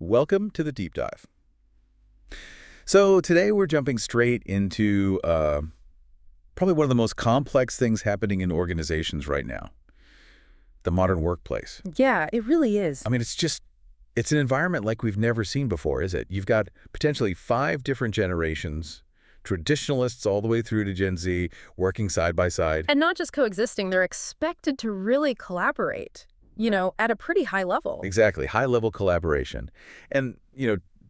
Welcome to the Deep Dive. So today we're jumping straight into probably one of the most complex things happening in organizations right now, the modern workplace. Yeah, it really is. I mean, it's an environment like we've never seen before, is it? You've got potentially 5 different generations, traditionalists all the way through to Gen Z, working side by side. And not just coexisting, they're expected to really collaborate, at a pretty high level. Exactly, high-level collaboration. And,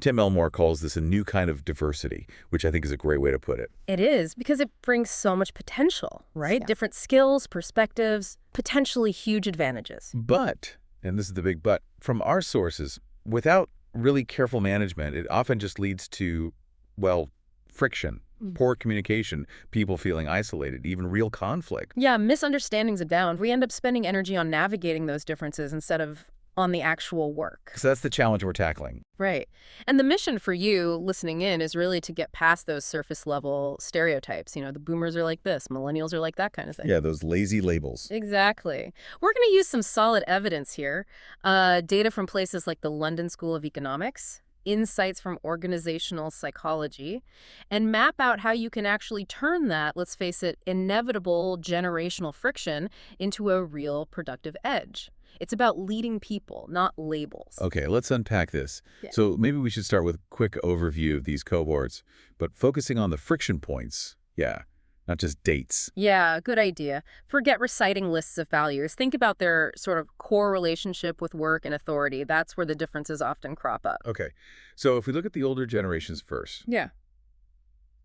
Tim Elmore calls this a new kind of diversity, which I think is a great way to put it. It is, because it brings so much potential, right? Yeah. Different skills, perspectives, potentially huge advantages. But, and this is the big but, from our sources, without really careful management, it often just leads to, well, friction, poor communication, people feeling isolated, even real conflict. Yeah, misunderstandings abound. We end up spending energy on navigating those differences instead of on the actual work. So that's the challenge we're tackling. Right. And the mission for you listening in is really to get past those surface level stereotypes. The boomers are like this, millennials are like that kind of thing. Yeah, those lazy labels. Exactly. We're going to use some solid evidence here. Data from places like the London School of Economics, insights from organizational psychology, and map out how you can actually turn that, let's face it, inevitable generational friction into a real productive edge. It's about leading people, not labels. Okay, let's unpack this. Yeah. So maybe we should start with a quick overview of these cohorts, but focusing on the friction points, not just dates. Yeah, good idea. Forget reciting lists of values. Think about their sort of core relationship with work and authority. That's where the differences often crop up. Okay, so if we look at the older generations first, Yeah.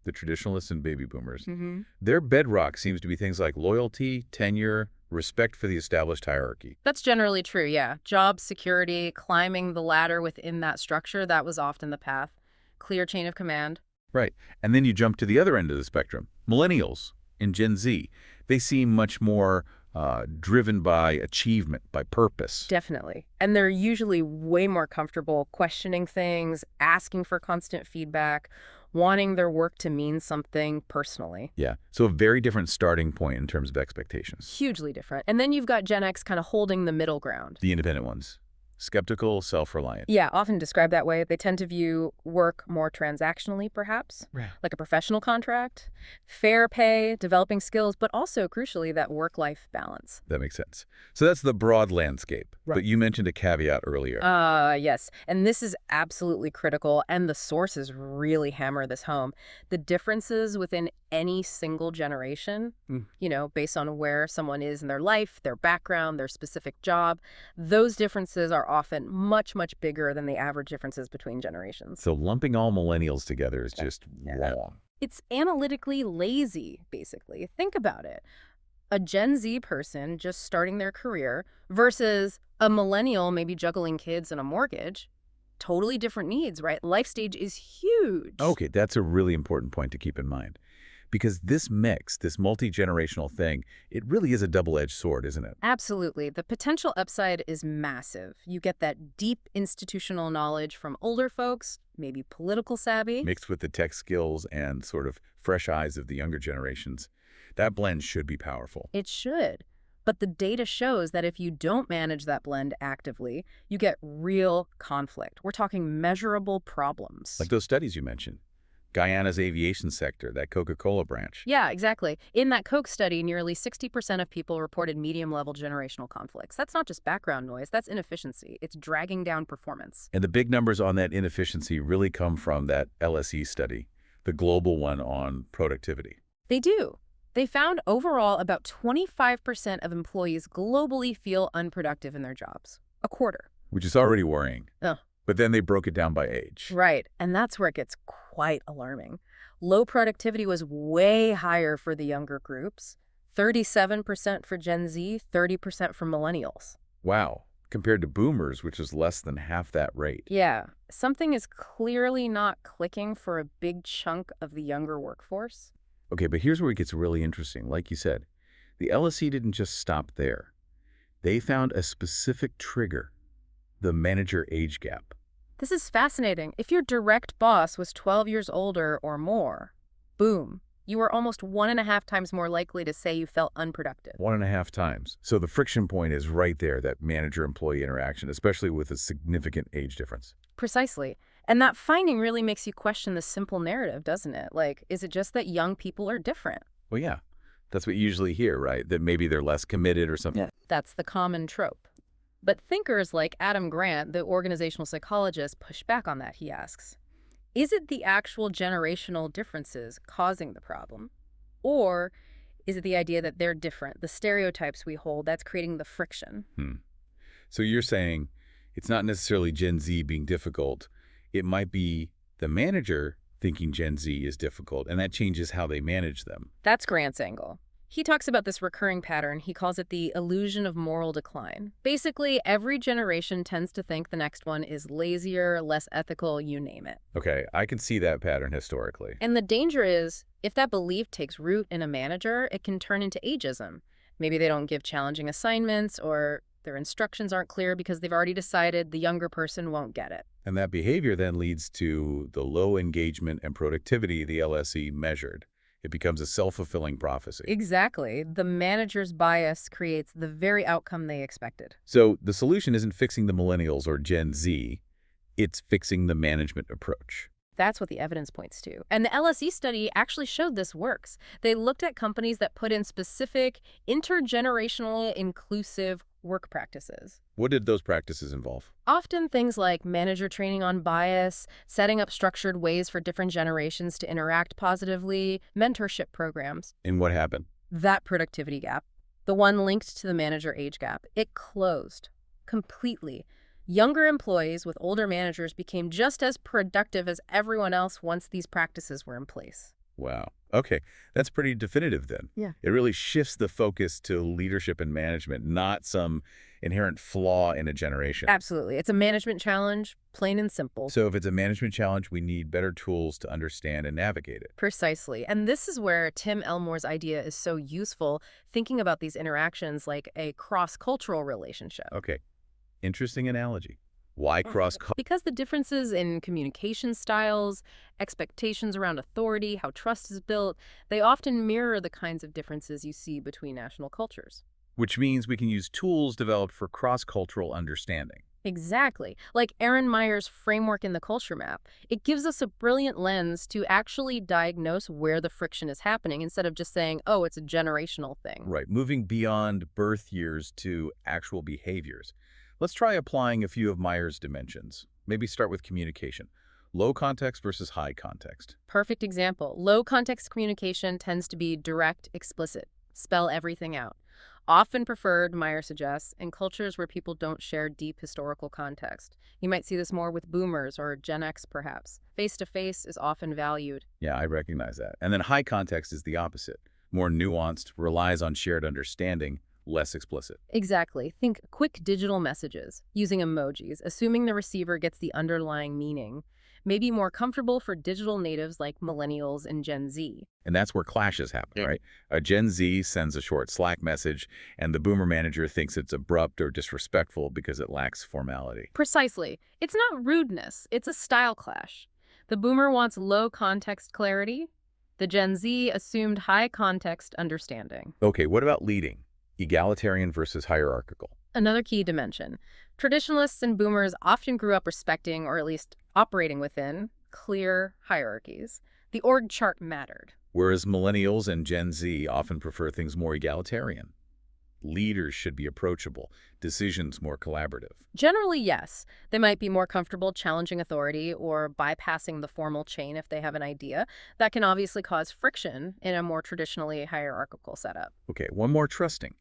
the traditionalists and baby boomers, Mm-hmm. their bedrock seems to be things like loyalty, tenure, respect for the established hierarchy. That's generally true, yeah. Job security, climbing the ladder within that structure, that was often the path. Clear chain of command. Right. And then you jump to the other end of the spectrum. Millennials and Gen Z, they seem much more driven by achievement, by purpose. Definitely. And they're usually way more comfortable questioning things, asking for constant feedback, wanting their work to mean something personally. Yeah. So a very different starting point in terms of expectations. Hugely different. And then you've got Gen X kind of holding the middle ground. The independent ones. Skeptical, self-reliant. Yeah, often described that way. They tend to view work more transactionally, perhaps, Right. like a professional contract, fair pay, developing skills, but also, crucially, that work-life balance. That makes sense. So that's the broad landscape. Right. But you mentioned a caveat earlier. Yes. And this is absolutely critical, and the sources really hammer this home. The differences within any single generation, based on where someone is in their life, their background, their specific job, those differences are often much, much bigger than the average differences between generations. So lumping all millennials together is just wrong. It's analytically lazy, basically. Think about it. A Gen Z person just starting their career versus a millennial maybe juggling kids and a mortgage. Totally different needs, right? Life stage is huge. Okay, that's a really important point to keep in mind. Because this mix, this multi-generational thing, it really is a double-edged sword, isn't it? Absolutely. The potential upside is massive. You get that deep institutional knowledge from older folks, maybe political savvy. Mixed with the tech skills and sort of fresh eyes of the younger generations. That blend should be powerful. It should. But the data shows that if you don't manage that blend actively, you get real conflict. We're talking measurable problems. Like those studies you mentioned. Guyana's aviation sector, that Coca-Cola branch. Yeah, exactly. In that Coke study, nearly 60% of people reported medium-level generational conflicts. That's not just background noise, that's inefficiency. It's dragging down performance. And the big numbers on that inefficiency really come from that LSE study, the global one on productivity. They do. They found overall about 25% of employees globally feel unproductive in their jobs. A quarter. Which is already worrying. Oh. But then they broke it down by age. Right, and that's where it gets quite alarming. Low productivity was way higher for the younger groups, 37% for Gen Z, 30% for millennials. Wow. Compared to boomers, which is less than half that rate. Yeah, something is clearly not clicking for a big chunk of the younger workforce. Okay, but here's where it gets really interesting. Like you said, the LSE didn't just stop there. They found a specific trigger, the manager age gap. This is fascinating. If your direct boss was 12 years older or more, boom, you were almost 1.5 times more likely to say you felt unproductive. 1.5 times. So the friction point is right there, that manager-employee interaction, especially with a significant age difference. Precisely. And that finding really makes you question the simple narrative, doesn't it? Like, is it just that young people are different? Well, yeah, that's what you usually hear, right? That maybe they're less committed or something. Yeah. That's the common trope. But thinkers like Adam Grant, the organizational psychologist, push back on that, he asks. Is it the actual generational differences causing the problem? Or is it the idea that they're different, the stereotypes we hold, that's creating the friction? So you're saying it's not necessarily Gen Z being difficult. It might be the manager thinking Gen Z is difficult, and that changes how they manage them. That's Grant's angle. He talks about this recurring pattern. He calls it the illusion of moral decline. Basically, every generation tends to think the next one is lazier, less ethical, you name it. Okay, I can see that pattern historically. And the danger is, if that belief takes root in a manager, it can turn into ageism. Maybe they don't give challenging assignments, or their instructions aren't clear because they've already decided the younger person won't get it. And that behavior then leads to the low engagement and productivity the LSE measured. It becomes a self-fulfilling prophecy. Exactly. The manager's bias creates the very outcome they expected. So the solution isn't fixing the millennials or Gen Z, it's fixing the management approach. That's what the evidence points to. And the LSE study actually showed this works. They looked at companies that put in specific intergenerational inclusive work practices. What did those practices involve? Often things like manager training on bias, setting up structured ways for different generations to interact positively, mentorship programs. And what happened? That productivity gap, the one linked to the manager age gap, it closed completely. Younger employees with older managers became just as productive as everyone else once these practices were in place. Wow. Okay, that's pretty definitive then. Yeah. It really shifts the focus to leadership and management, not some inherent flaw in a generation. Absolutely. It's a management challenge, plain and simple. So if it's a management challenge, we need better tools to understand and navigate it. Precisely. And this is where Tim Elmore's idea is so useful, thinking about these interactions like a cross-cultural relationship. Okay, interesting analogy. Why cross-cultural? Because the differences in communication styles, expectations around authority, how trust is built, they often mirror the kinds of differences you see between national cultures. Which means we can use tools developed for cross-cultural understanding. Exactly. Like Erin Meyer's framework in the culture map. It gives us a brilliant lens to actually diagnose where the friction is happening instead of just saying, oh, it's a generational thing. Right, moving beyond birth years to actual behaviors. Let's try applying a few of Meyer's dimensions. Maybe start with communication. Low context versus high context. Perfect example. Low context communication tends to be direct, explicit. Spell everything out. Often preferred, Meyer suggests, in cultures where people don't share deep historical context. You might see this more with boomers or Gen X, perhaps. Face-to-face is often valued. Yeah, I recognize that. And then high context is the opposite. More nuanced, relies on shared understanding, less explicit. Exactly. Think quick digital messages, using emojis, assuming the receiver gets the underlying meaning. Maybe more comfortable for digital natives like millennials and Gen Z. And that's where clashes happen, right? A Gen Z sends a short Slack message, and the boomer manager thinks it's abrupt or disrespectful because it lacks formality. Precisely. It's not rudeness, it's a style clash. The boomer wants low context clarity. The Gen Z assumed high context understanding. Okay, what about leading? Egalitarian versus hierarchical. Another key dimension. Traditionalists and boomers often grew up respecting, or at least operating within, clear hierarchies. The org chart mattered. Whereas millennials and Gen Z often prefer things more egalitarian. Leaders should be approachable, decisions more collaborative. Generally, yes. They might be more comfortable challenging authority or bypassing the formal chain if they have an idea. That can obviously cause friction in a more traditionally hierarchical setup. Okay, one more: trusting.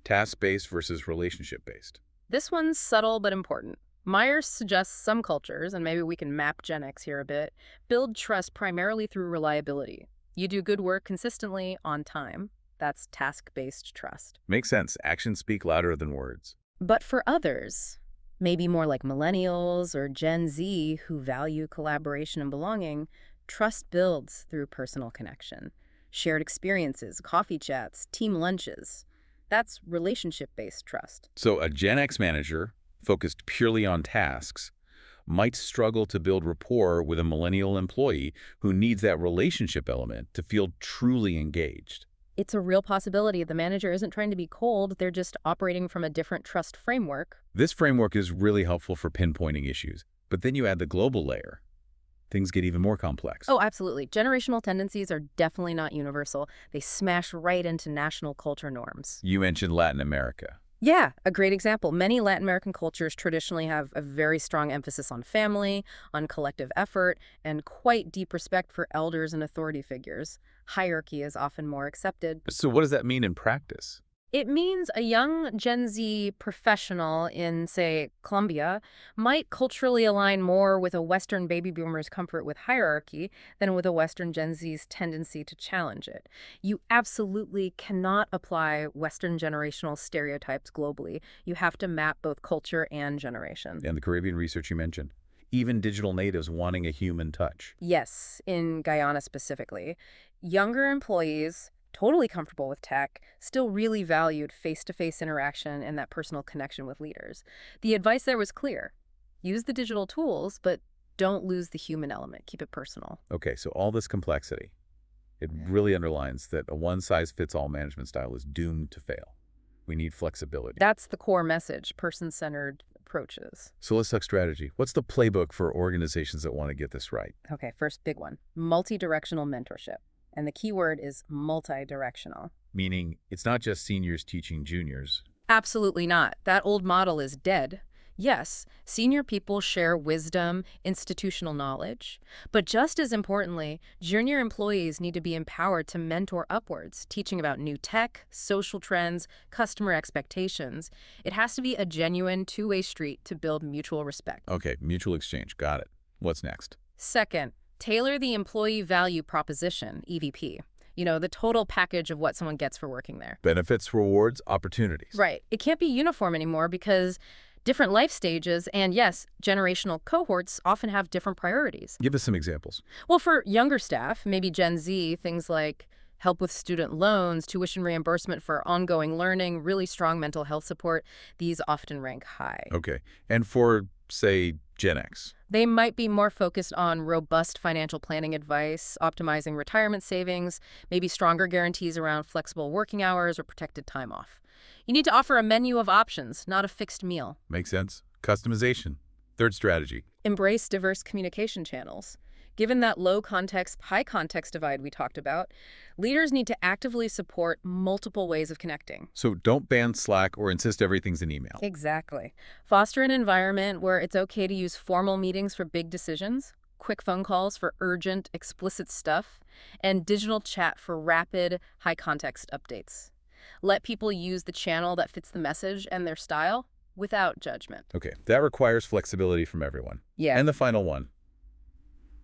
Task-based versus relationship-based. This one's subtle but important. Meyer suggests some cultures, and maybe we can map Gen X here a bit, build trust primarily through reliability. You do good work consistently, on time. That's task-based trust. Makes sense. Actions speak louder than words. But for others, maybe more like millennials or Gen Z who value collaboration and belonging, trust builds through personal connection. Shared experiences, coffee chats, team lunches. That's relationship-based trust. So a Gen X manager, focused purely on tasks, might struggle to build rapport with a millennial employee who needs that relationship element to feel truly engaged. It's a real possibility. The manager isn't trying to be cold, they're just operating from a different trust framework. This framework is really helpful for pinpointing issues. But then you add the global layer. Things get even more complex. Oh, absolutely. Generational tendencies are definitely not universal. They smash right into national culture norms. You mentioned Latin America. Yeah, a great example. Many Latin American cultures traditionally have a very strong emphasis on family, on collective effort, and quite deep respect for elders and authority figures. Hierarchy is often more accepted. So what does that mean in practice? It means a young Gen Z professional in, say, Colombia might culturally align more with a Western baby boomer's comfort with hierarchy than with a Western Gen Z's tendency to challenge it. You absolutely cannot apply Western generational stereotypes globally. You have to map both culture and generation. And the Caribbean research you mentioned. Even digital natives wanting a human touch. Yes, in Guyana specifically. Younger employees, totally comfortable with tech, still really valued face-to-face interaction and that personal connection with leaders. The advice there was clear. Use the digital tools, but don't lose the human element. Keep it personal. Okay, so all this complexity, it really underlines that a one-size-fits-all management style is doomed to fail. We need flexibility. That's the core message, person-centered approaches. So let's talk strategy. What's the playbook for organizations that want to get this right? Okay, first big one, multi-directional mentorship. And the key word is multi-directional. Meaning it's not just seniors teaching juniors. Absolutely not. That old model is dead. Yes, senior people share wisdom, institutional knowledge. But just as importantly, junior employees need to be empowered to mentor upwards, teaching about new tech, social trends, customer expectations. It has to be a genuine two-way street to build mutual respect. Okay, mutual exchange. Got it. What's next? Second, tailor the employee value proposition, EVP. You know, the total package of what someone gets for working there. Benefits, rewards, opportunities. Right. It can't be uniform anymore because different life stages and, yes, generational cohorts often have different priorities. Give us some examples. Well, for younger staff, maybe Gen Z, things like help with student loans, tuition reimbursement for ongoing learning, really strong mental health support, these often rank high. Okay. And for, say, Gen X? They might be more focused on robust financial planning advice, optimizing retirement savings, maybe stronger guarantees around flexible working hours or protected time off. You need to offer a menu of options, not a fixed meal. Makes sense. Customization. Third strategy. Embrace diverse communication channels. Given that low context, high context divide we talked about, leaders need to actively support multiple ways of connecting. So don't ban Slack or insist everything's an email. Exactly. Foster an environment where it's okay to use formal meetings for big decisions, quick phone calls for urgent, explicit stuff, and digital chat for rapid, high context updates. Let people use the channel that fits the message and their style without judgment. Okay, that requires flexibility from everyone. Yeah. And the final one.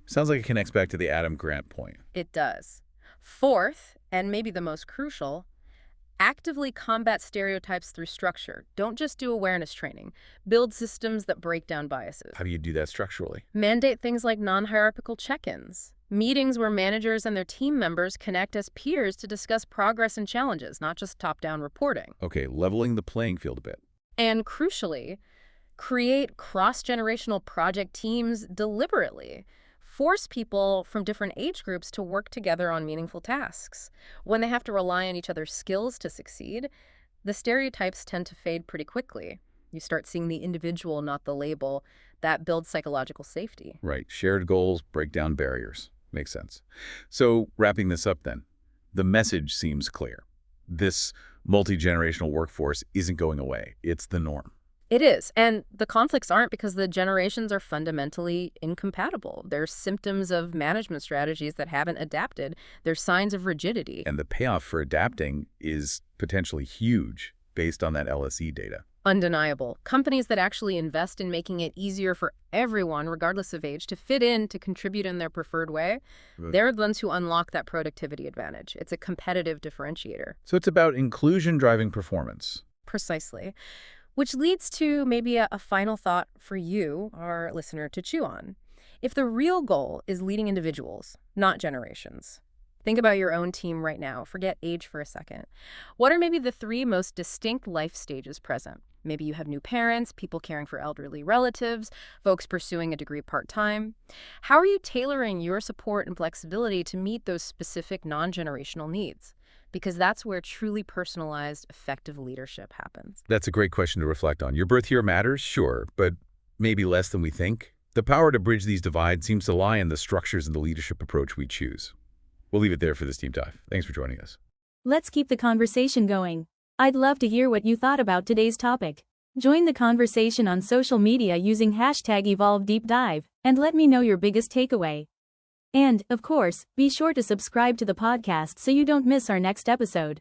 Sounds like it connects back to the Adam Grant point. It does. Fourth, and maybe the most crucial, actively combat stereotypes through structure. Don't just do awareness training. Build systems that break down biases. How do you do that structurally? Mandate things like non-hierarchical check-ins. Meetings where managers and their team members connect as peers to discuss progress and challenges, not just top-down reporting. Okay, leveling the playing field a bit. And crucially, create cross-generational project teams deliberately. Force people from different age groups to work together on meaningful tasks. When they have to rely on each other's skills to succeed, the stereotypes tend to fade pretty quickly. You start seeing the individual, not the label. That builds psychological safety. Right. Shared goals break down barriers. Makes sense. So wrapping this up then, the message seems clear. This multi-generational workforce isn't going away. It's the norm. It is. And the conflicts aren't because the generations are fundamentally incompatible. They're symptoms of management strategies that haven't adapted. They're signs of rigidity. And the payoff for adapting is potentially huge based on that LSE data. Undeniable. Companies that actually invest in making it easier for everyone, regardless of age, to fit in, to contribute in their preferred way, they're the ones who unlock that productivity advantage. It's a competitive differentiator. So it's about inclusion driving performance. Precisely. Which leads to maybe a final thought for you, our listener, to chew on. If the real goal is leading individuals, not generations, think about your own team right now. Forget age for a second. What are maybe the three most distinct life stages present? Maybe you have new parents, people caring for elderly relatives, folks pursuing a degree part-time. How are you tailoring your support and flexibility to meet those specific non-generational needs? Because that's where truly personalized, effective leadership happens. That's a great question to reflect on. Your birth year matters, sure, but maybe less than we think. The power to bridge these divides seems to lie in the structures and the leadership approach we choose. We'll leave it there for this deep dive. Thanks for joining us. Let's keep the conversation going. I'd love to hear what you thought about today's topic. Join the conversation on social media using #EvolveDeepDive, and let me know your biggest takeaway. And, of course, be sure to subscribe to the podcast so you don't miss our next episode.